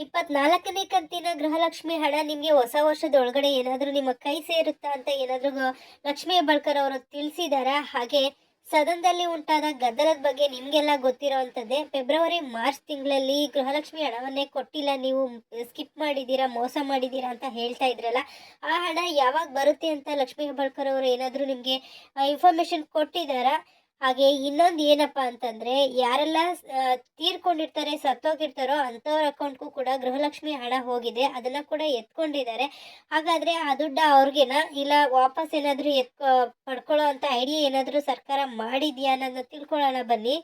24ನೇ ಕಂತಿನ ಗೃಹಲಕ್ಷ್ಮಿ ಹಣ ನಿಮಗೆ ಹೊಸ ವರ್ಷದೊಳಗಡೆ ಏನಾದರೂ ನಿಮ್ಮ ಕೈ ಸೇರುತ್ತಾ ಅಂತ ಏನಾದರೂ ಲಕ್ಷ್ಮೀ ಹೆಬ್ಬಾಳ್ಕರ್ ಅವರು ತಿಳಿಸಿದಾರಾ? ಹಾಗೆ ಸದನದಲ್ಲಿ ಉಂಟಾದ ಗದ್ದಲದ ಬಗ್ಗೆ ನಿಮಗೆಲ್ಲ ಗೊತ್ತಿರೋವಂಥದ್ದೇ. ಫೆಬ್ರವರಿ ಮಾರ್ಚ್ ತಿಂಗಳಲ್ಲಿ ಗೃಹಲಕ್ಷ್ಮಿ ಹಣವನ್ನೇ ಕೊಟ್ಟಿಲ್ಲ, ನೀವು ಸ್ಕಿಪ್ ಮಾಡಿದ್ದೀರಾ, ಮೋಸ ಮಾಡಿದ್ದೀರಾ ಅಂತ ಹೇಳ್ತಾ ಇದ್ರಲ್ಲ, ಆ ಹಣ ಯಾವಾಗ ಬರುತ್ತೆ ಅಂತ ಲಕ್ಷ್ಮೀ ಹೆಬ್ಬಾಳ್ಕರ್ ಅವರು ಏನಾದರೂ ನಿಮಗೆ ಇನ್ಫಾರ್ಮೇಷನ್ ಕೊಟ್ಟಿದ್ದಾರಾ? ಹಾಗೆ ಇನ್ನೊಂದು ಏನಪ್ಪ ಅಂತಂದರೆ, ಯಾರೆಲ್ಲ ತೀರ್ಕೊಂಡಿರ್ತಾರೆ, ಸತ್ತೋಗಿರ್ತಾರೋ ಅಂಥವ್ರ ಅಕೌಂಟ್ಗೂ ಕೂಡ ಗೃಹಲಕ್ಷ್ಮಿ ಹಣ ಹೋಗಿದೆ, ಅದನ್ನು ಕೂಡ ಎತ್ಕೊಂಡಿದ್ದಾರೆ. ಹಾಗಾದರೆ ಆ ದುಡ್ಡು ಅವ್ರಿಗೇನಾ, ಇಲ್ಲ ವಾಪಸ್ ಏನಾದರೂ ಪಡ್ಕೊಳ್ಳೋ ಅಂಥ ಐಡಿಯಾ ಏನಾದರೂ ಸರ್ಕಾರ ಮಾಡಿದೆಯಾ ಅನ್ನೋದನ್ನ ತಿಳ್ಕೊಳ್ಳೋಣ ಬನ್ನಿ.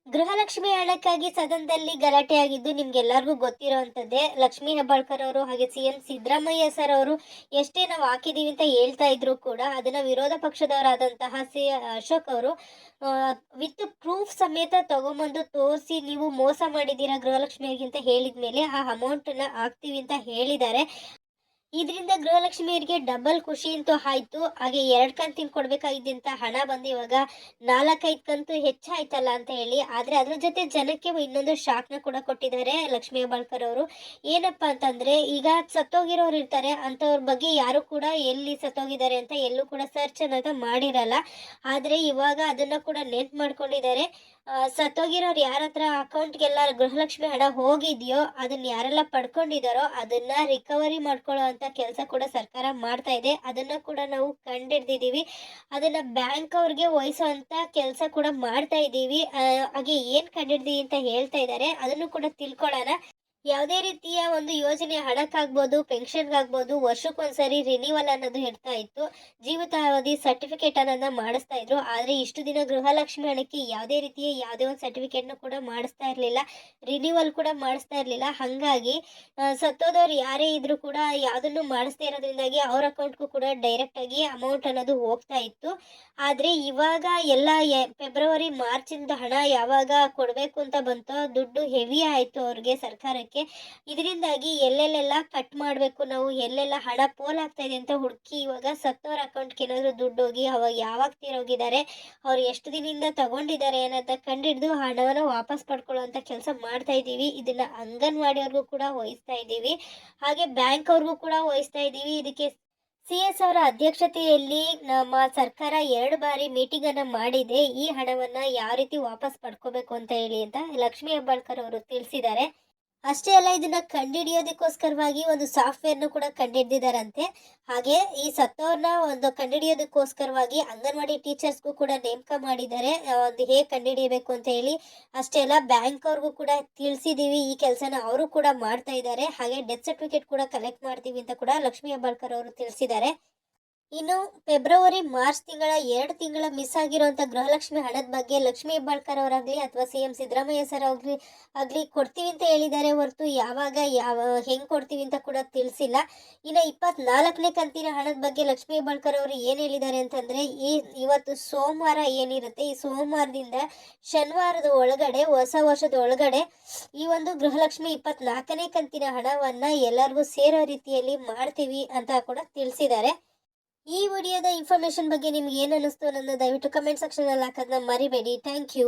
ಗೃಹಲಕ್ಷ್ಮಿ ಹಣಕ್ಕಾಗಿ ಸದನದಲ್ಲಿ ಗಲಾಟೆ ಆಗಿದ್ದು ನಿಮ್ಗೆಲ್ಲರಿಗೂ ಗೊತ್ತಿರೋವಂಥದ್ದೇ. ಲಕ್ಷ್ಮೀ ಹೆಬ್ಬಾಳ್ಕರ್ ಅವರು ಹಾಗೆ ಸಿಎಂ ಸಿದ್ದರಾಮಯ್ಯ ಸರ್ ಅವರು ಎಷ್ಟೇ ನಾವು ಹಾಕಿದೀವಿ ಅಂತ ಹೇಳ್ತಾ ಇದ್ರು ಕೂಡ ಅದನ್ನ ವಿರೋಧ ಪಕ್ಷದವರಾದಂತಹ ಅಶೋಕ್ ಅವರು ವಿತ್ ಪ್ರೂಫ್ ಸಮೇತ ತಗೊಂಬಂದು ತೋರಿಸಿ, ನೀವು ಮೋಸ ಮಾಡಿದ್ದೀರಾ ಗೃಹಲಕ್ಷ್ಮಿಯಾಗಿ ಅಂತ ಹೇಳಿದ ಮೇಲೆ ಆ ಅಮೌಂಟನ್ನು ಹಾಕ್ತೀವಿ ಅಂತ ಹೇಳಿದ್ದಾರೆ. ಇದರಿಂದ ಗೃಹಲಕ್ಷ್ಮಿಯರಿಗೆ ಡಬಲ್ ಖುಷಿ ಅಂತೂ ಆಯ್ತು. ಹಾಗೆ 2 ಕಂತಿನ ಕೊಡಬೇಕಾಗಿದ್ದಂಥ ಹಣ ಬಂದು ಇವಾಗ 4-5 ಕಂತು ಹೆಚ್ಚಾಯ್ತಲ್ಲ ಅಂತ ಹೇಳಿ. ಆದರೆ ಅದ್ರ ಜೊತೆ ಜನಕ್ಕೆ ಇನ್ನೊಂದು ಶಾಕ್ನ ಕೂಡ ಕೊಟ್ಟಿದ್ದಾರೆ ಲಕ್ಷ್ಮೀ ಹೆಬ್ಬಾಳ್ಕರ್ ಅವರು. ಏನಪ್ಪ ಅಂತಂದರೆ, ಈಗ ಸತ್ತೋಗಿರೋರು ಇರ್ತಾರೆ, ಅಂಥವ್ರ ಬಗ್ಗೆ ಯಾರು ಕೂಡ ಎಲ್ಲಿ ಸತ್ತೋಗಿದ್ದಾರೆ ಅಂತ ಎಲ್ಲೂ ಕೂಡ ಸರ್ಚ್ ಅನ್ನೋದು ಮಾಡಿರಲ್ಲ. ಆದರೆ ಇವಾಗ ಅದನ್ನು ಕೂಡ ನೆನ್ಪು ಮಾಡ್ಕೊಂಡಿದ್ದಾರೆ. ಸತ್ತೋಗಿರೋರು ಯಾರ ಹತ್ರ ಅಕೌಂಟ್ಗೆಲ್ಲ ಗೃಹಲಕ್ಷ್ಮಿ ಹಣ ಹೋಗಿದೆಯೋ ಅದನ್ನ ಯಾರೆಲ್ಲ ಪಡ್ಕೊಂಡಿದ್ದಾರೋ ಅದನ್ನ ರಿಕವರಿ ಮಾಡ್ಕೊಳ್ಳೋ ಅಂತ ಕೆಲಸ ಕೂಡ ಸರ್ಕಾರ ಮಾಡ್ತಾ ಇದೆ. ಅದನ್ನ ಕೂಡ ನಾವು ಕಂಡಿಡ್ದಿದ್ದೀವಿ. ಅದನ್ನ ಬ್ಯಾಂಕ್ ಅವ್ರಿಗೆ ವಹಿಸೋ ಅಂತ ಕೆಲಸ ಕೂಡ ಮಾಡ್ತಾ ಇದ್ದೀವಿ. ಹಾಗೆ ಏನು ಕಂಡಿಡ್ದೀವಿ ಅಂತ ಹೇಳ್ತಾ ಇದ್ದಾರೆ, ಅದನ್ನು ಕೂಡ ತಿಳ್ಕೊಳ್ಳೋಣ. ಯಾವುದೇ ರೀತಿಯ ಒಂದು ಯೋಜನೆ ಹಣಕ್ಕಾಗ್ಬೋದು, ಪೆನ್ಷನ್ಗಾಗ್ಬೋದು, ವರ್ಷಕ್ಕೊಂದ್ಸರಿ ರಿನಿವಲ್ ಅನ್ನೋದು ಇರ್ತಾ ಇತ್ತು. ಜೀವಿತಾವಧಿ ಸರ್ಟಿಫಿಕೇಟ್ ಅನ್ನೋದನ್ನ ಮಾಡಿಸ್ತಾ ಇದ್ರು. ಆದರೆ ಇಷ್ಟು ದಿನ ಗೃಹಲಕ್ಷ್ಮಿ ಹಣಕ್ಕೆ ಯಾವುದೇ ರೀತಿಯ ಯಾವುದೇ ಒಂದು ಸರ್ಟಿಫಿಕೇಟ್ನ ಕೂಡ ಮಾಡಿಸ್ತಾ ಇರಲಿಲ್ಲ, ರಿನಿವಲ್ ಕೂಡ ಮಾಡಿಸ್ತಾ ಇರಲಿಲ್ಲ. ಹಾಗಾಗಿ ಸತ್ತೋದವ್ರು ಯಾರೇ ಇದ್ರೂ ಕೂಡ ಯಾವುದನ್ನು ಮಾಡಿಸ್ತಾ ಇರೋದ್ರಿಂದಾಗಿ ಅವ್ರ ಅಕೌಂಟ್ಗೂ ಕೂಡ ಡೈರೆಕ್ಟಾಗಿ ಅಮೌಂಟ್ ಅನ್ನೋದು ಹೋಗ್ತಾ ಇತ್ತು. ಆದರೆ ಇವಾಗ ಎಲ್ಲ ಫೆಬ್ರವರಿ ಮಾರ್ಚಿಂದ ಹಣ ಯಾವಾಗ ಕೊಡಬೇಕು ಅಂತ ಬಂತೋ ದುಡ್ಡು ಹೆವಿ ಆಯಿತು ಅವ್ರಿಗೆ, ಸರ್ಕಾರಕ್ಕೆ. ಇದರಿಂದಾಗಿ ಎಲ್ಲೆಲ್ಲೆಲ್ಲ ಕಟ್ ಮಾಡಬೇಕು, ನಾವು ಎಲ್ಲೆಲ್ಲ ಹಣ ಪೋಲಾಗ್ತಾ ಇದೆ ಅಂತ ಹುಡುಕಿ ಇವಾಗ ಸತ್ತೋರ ಅಕೌಂಟ್ಗೆ ಏನಾದರೂ ದುಡ್ಡು ಹೋಗಿ ಅವಾಗ ಯಾವಾಗ ತೀರೋಗಿದ್ದಾರೆ, ಅವ್ರು ಎಷ್ಟು ದಿನದಿಂದ ತಗೊಂಡಿದ್ದಾರೆ ಅನ್ನೋದನ್ನ ಕಂಡಿಡಿದು ಹಣವನ್ನು ವಾಪಸ್ ಪಡ್ಕೊಳ್ಳೋಂಥ ಕೆಲಸ ಮಾಡ್ತಾ ಇದ್ದೀವಿ. ಇದನ್ನ ಅಂಗನವಾಡಿಯವ್ರಿಗೂ ಕೂಡ ವಹಿಸ್ತಾ ಇದ್ದೀವಿ, ಹಾಗೆ ಬ್ಯಾಂಕ್ ಅವ್ರಿಗೂ ಕೂಡ ವಹಿಸ್ತಾ ಇದ್ದೀವಿ. ಇದಕ್ಕೆ CS ಅವರ ಅಧ್ಯಕ್ಷತೆಯಲ್ಲಿ ನಮ್ಮ ಸರ್ಕಾರ 2 ಬಾರಿ ಮೀಟಿಂಗ್ ಅನ್ನ ಮಾಡಿದೆ. ಈ ಹಣವನ್ನ ಯಾವ ರೀತಿ ವಾಪಸ್ ಪಡ್ಕೋಬೇಕು ಅಂತ ಹೇಳಿ ಅಂತ ಲಕ್ಷ್ಮೀ ಹೆಬ್ಬಾಳ್ಕರ್ ಅವರು ತಿಳಿಸಿದ್ದಾರೆ. ಅಷ್ಟೇ ಅಲ್ಲ, ಇದನ್ನ ಕಂಡುಹಿಡಿಯೋದಕ್ಕೋಸ್ಕರವಾಗಿ ಒಂದು ಸಾಫ್ಟ್ವೇರ್ನು ಕೂಡ ಕಂಡುಹಿಡಿದಿದ್ದಾರಂತೆ. ಹಾಗೆ ಈ ಸತ್ತವ್ರನ್ನ ಒಂದು ಕಂಡುಹಿಡಿಯೋದಕ್ಕೋಸ್ಕರವಾಗಿ ಅಂಗನವಾಡಿ ಟೀಚರ್ಸ್ಗೂ ಕೂಡ ನೇಮಕ ಮಾಡಿದ್ದಾರೆ, ಒಂದು ಹೇಗೆ ಕಂಡುಹಿಡಿಯಬೇಕು ಅಂತ ಹೇಳಿ. ಅಷ್ಟೇ ಅಲ್ಲ, ಬ್ಯಾಂಕ್ ಅವ್ರಿಗೂ ಕೂಡ ತಿಳಿಸಿದ್ದೀವಿ, ಈ ಕೆಲಸನ ಅವರು ಕೂಡ ಮಾಡ್ತಾ ಇದ್ದಾರೆ. ಹಾಗೆ ಡೆತ್ ಸರ್ಟಿಫಿಕೇಟ್ ಕೂಡ ಕಲೆಕ್ಟ್ ಮಾಡ್ತೀವಿ ಅಂತ ಕೂಡ ಲಕ್ಷ್ಮೀ ಹೆಬ್ಬಾಳ್ಕರ್ ಅವರು ತಿಳಿಸಿದ್ದಾರೆ. ಇನ್ನು ಫೆಬ್ರವರಿ ಮಾರ್ಚ್ ತಿಂಗಳ 2 ತಿಂಗಳ ಮಿಸ್ ಆಗಿರುವಂಥ ಗೃಹಲಕ್ಷ್ಮಿ ಹಣದ ಬಗ್ಗೆ ಲಕ್ಷ್ಮೀ ಹೆಬ್ಬಾಳ್ಕರ್ ಅವರಾಗಲಿ ಅಥವಾ ಸಿಎಂ ಸಿದ್ದರಾಮಯ್ಯ ಸರ್ ಆಗಲಿ ಕೊಡ್ತೀವಿ ಅಂತ ಹೇಳಿದ್ದಾರೆ ಹೊರತು ಯಾವಾಗ ಹೆಂಗೆ ಕೊಡ್ತೀವಿ ಅಂತ ಕೂಡ ತಿಳಿಸಿಲ್ಲ. ಇನ್ನು 24ನೇ ಕಂತಿನ ಹಣದ ಬಗ್ಗೆ ಲಕ್ಷ್ಮೀ ಹೆಬ್ಬಾಳ್ಕರ್ ಅವರು ಏನು ಹೇಳಿದ್ದಾರೆ ಅಂತಂದರೆ, ಇವತ್ತು ಸೋಮವಾರ ಏನಿರುತ್ತೆ, ಈ ಸೋಮವಾರದಿಂದ ಶನಿವಾರದ ಒಳಗಡೆ, ಹೊಸ ವರ್ಷದ ಒಳಗಡೆ ಈ ಒಂದು ಗೃಹಲಕ್ಷ್ಮಿ 24ನೇ ಕಂತಿನ ಹಣವನ್ನು ಎಲ್ಲರಿಗೂ ಸೇರೋ ರೀತಿಯಲ್ಲಿ ಮಾಡ್ತೀವಿ ಅಂತ ಕೂಡ ತಿಳಿಸಿದ್ದಾರೆ. ಈ ವಿಡಿಯೋದ ಇನ್ಫಾರ್ಮೇಷನ್ ಬಗ್ಗೆ ನಿಮ್ಗೆ ಏನು ಅನ್ನಿಸ್ತು ಅನ್ನೋದನ್ನ ದಯವಿಟ್ಟು ಕಮೆಂಟ್ ಸೆಕ್ಷನಲ್ಲಿ ಹಾಕೋದನ್ನ ಮರಿಬೇಡಿ. Thank you.